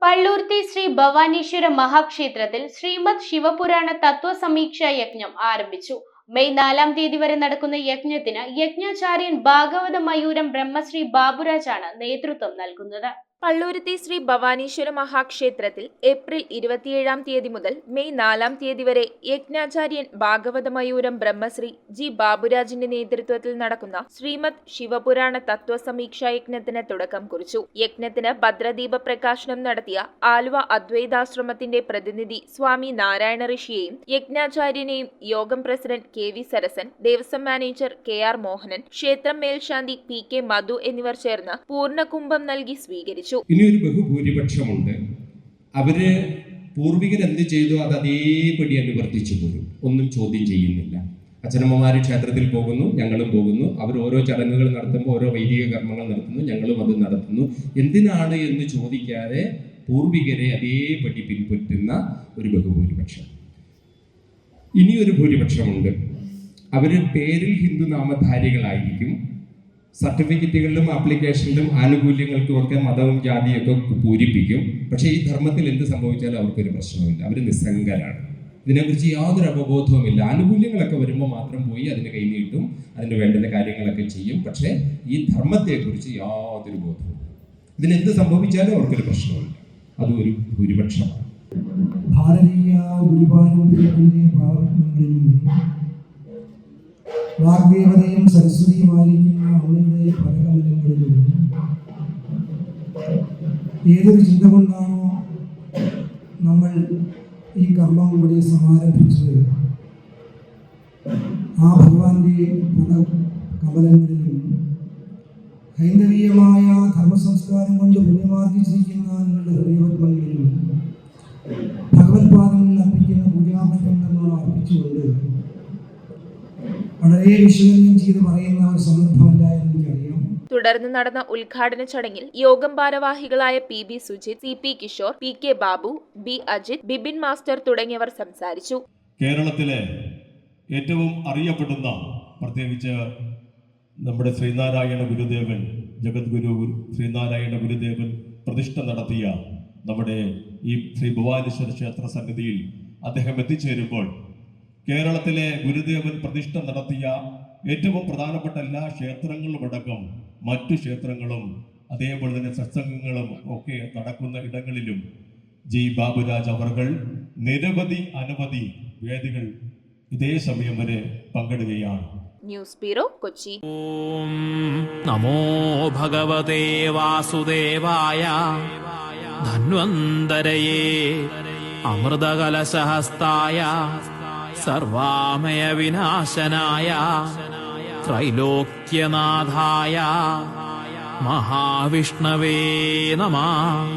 പള്ളൂർത്തി ശ്രീ ഭവാനീശ്വര മഹാക്ഷേത്രത്തിൽ ശ്രീമദ് ശിവപുരാണ തത്വസമീക്ഷാ യജ്ഞം ആരംഭിച്ചു. മെയ് 4 തീയതി വരെ നടക്കുന്ന യജ്ഞത്തിന് യജ്ഞാചാര്യൻ ഭാഗവത മയൂരം ബ്രഹ്മശ്രീ ബാബുരാജാണ് നേതൃത്വം നൽകുന്നത്. പള്ളൂരുത്തി ശ്രീ ഭവാനീശ്വര മഹാക്ഷേത്രത്തിൽ ഏപ്രിൽ 27 തീയതി മുതൽ മെയ് 4 തീയതി വരെ യജ്ഞാചാര്യൻ ഭാഗവത മയൂരം ബ്രഹ്മശ്രീ ജി ബാബുരാജിന്റെ നേതൃത്വത്തിൽ നടക്കുന്ന ശ്രീമദ് ശിവപുരാണ തത്വസമീക്ഷാ യജ്ഞത്തിന് തുടക്കം കുറിച്ചു. യജ്ഞത്തിന് ഭദ്രദീപ പ്രകാശനം നടത്തിയ ആലുവ അദ്വൈതാശ്രമത്തിന്റെ പ്രതിനിധി സ്വാമി നാരായണ ഋഷിയെയും യജ്ഞാചാര്യനെയും യോഗം president K V Sarasan, Devaswom manager K R Mohanan, ക്ഷേത്രം മേൽശാന്തി പി കെ മധു എന്നിവർ ചേർന്ന് പൂർണ്ണകുംഭം നൽകി സ്വീകരിച്ചു. ഇനിയൊരു ബഹുഭൂരിപക്ഷമുണ്ട്. അവര് പൂർവികർ എന്ത് ചെയ്തു അത് അതേപടി അനുവർത്തിച്ചു പോരും, ഒന്നും ചോദ്യം ചെയ്യുന്നില്ല. അച്ഛനമ്മമാര് ക്ഷേത്രത്തിൽ പോകുന്നു, ഞങ്ങളും പോകുന്നു. അവർ ഓരോ ചടങ്ങുകൾ നടത്തുമ്പോൾ ഓരോ വൈദിക കർമ്മങ്ങൾ നടത്തുന്നു, ഞങ്ങളും അത് നടത്തുന്നു. എന്തിനാണ് എന്ന് ചോദിക്കാതെ പൂർവികരെ അതേപടി പിൻപറ്റുന്ന ഒരു ബഹുഭൂരിപക്ഷം. ഇനിയൊരു ഭൂരിപക്ഷമുണ്ട്. അവര് പേരിൽ ഹിന്ദു നാമധാരികളായിരിക്കും. സർട്ടിഫിക്കറ്റുകളിലും ആപ്ലിക്കേഷനിലും ആനുകൂല്യങ്ങൾക്കും ഒക്കെ മതവും ജാതിയൊക്കെ പൂരിപ്പിക്കും. പക്ഷേ ഈ ധർമ്മത്തിൽ എന്ത് സംഭവിച്ചാലും അവർക്കൊരു പ്രശ്നമില്ല. അവർ നിസ്സംഗരാണ്. ഇതിനെക്കുറിച്ച് യാതൊരു അവബോധവുമില്ല. ആനുകൂല്യങ്ങളൊക്കെ വരുമ്പോൾ മാത്രം പോയി അതിന് കൈനീട്ടും, അതിന് വേണ്ടുന്ന കാര്യങ്ങളൊക്കെ ചെയ്യും. പക്ഷേ ഈ ധർമ്മത്തെക്കുറിച്ച് യാതൊരു ബോധവും. ഇതിനെന്ത് സംഭവിച്ചാലും അവർക്കൊരു പ്രശ്നമില്ല. അതൊരു ഭൂരിപക്ഷമാണ്. ഭാരതീയ ഗുരുപാരമ്പര്യത്തിന്റെ പാവങ്ങളിലും വാഗ്ദേവതയും സരസ്വതിയുമായിരിക്കുന്ന അമ്മയുടെ പദകമലങ്ങളിലും ഏതൊരു ചിന്ത കൊണ്ടാണോ നമ്മൾ ഈ കർമ്മം ഇവിടെ സമാരംഭിച്ചത്, ആ ഭഗവാന്റെ പദകമലങ്ങളിലും ഹൈന്ദവീയമായ ധർമ്മസംസ്കാരം കൊണ്ട് പുണ്യമാർജിച്ചിരിക്കുന്ന നിങ്ങളുടെ ഹൃദയപത്മങ്ങളിലും ഭഗവത്പാദങ്ങളിൽ അർപ്പിക്കുന്ന പൂജാപറ്റങ്ങളാണ് അർപ്പിച്ചുകൊണ്ട് വളരെ വിശകലനം ചെയ്ത് പറയുന്ന ഒരു സന്ദർഭമല്ല എന്ന് എനിക്കറിയാം. തുടർന്ന് നടന്ന ഉദ്ഘാടന ചടങ്ങിൽ യോഗം ഭാരവാഹികളായ P B Sujith, C P Kishore, P K Babu, B Ajith, Bibin master തുടങ്ങിയവർ സംസാരിച്ചു. കേരളത്തിലെ ഏറ്റവും അറിയപ്പെടുന്ന, പ്രത്യേകിച്ച് നമ്മുടെ ശ്രീനാരായണ ഗുരുദേവൻ, ജഗദ്ഗുരു ശ്രീനാരായണ ഗുരുദേവൻ പ്രതിഷ്ഠ നടത്തിയ നമ്മുടെ ഈ ശ്രീ ഭവാനീശ്വര ക്ഷേത്ര സന്നിധിയിൽ അദ്ദേഹം എത്തിച്ചേരുമ്പോൾ കേരളത്തിലെ ഗുരുദേവൻ പ്രതിഷ്ഠ നടത്തിയ ഏറ്റവും പ്രധാനപ്പെട്ട എല്ലാ ക്ഷേത്രങ്ങളും അടക്കം മറ്റു ക്ഷേത്രങ്ങളും അതേപോലെ തന്നെ സത്സംഗങ്ങളും ഒക്കെ നടക്കുന്ന ഇടങ്ങളിലും ജി ബാബുരാജ് അവർകൾ അനവധി വേദികൾ ഇതേ സമയം വരെ പങ്കെടുക്കുകയാണ്. News bureau, Kochi. ഓം നമോ ഭഗവതേ വാസുദേവായ ധന്വന്തരയേ അമൃതകലശഹസ്തായ സർവാമയ വിനാശനായ ത്രൈലോക്യനാഥായ മഹാവിഷ്ണവേ നമഃ.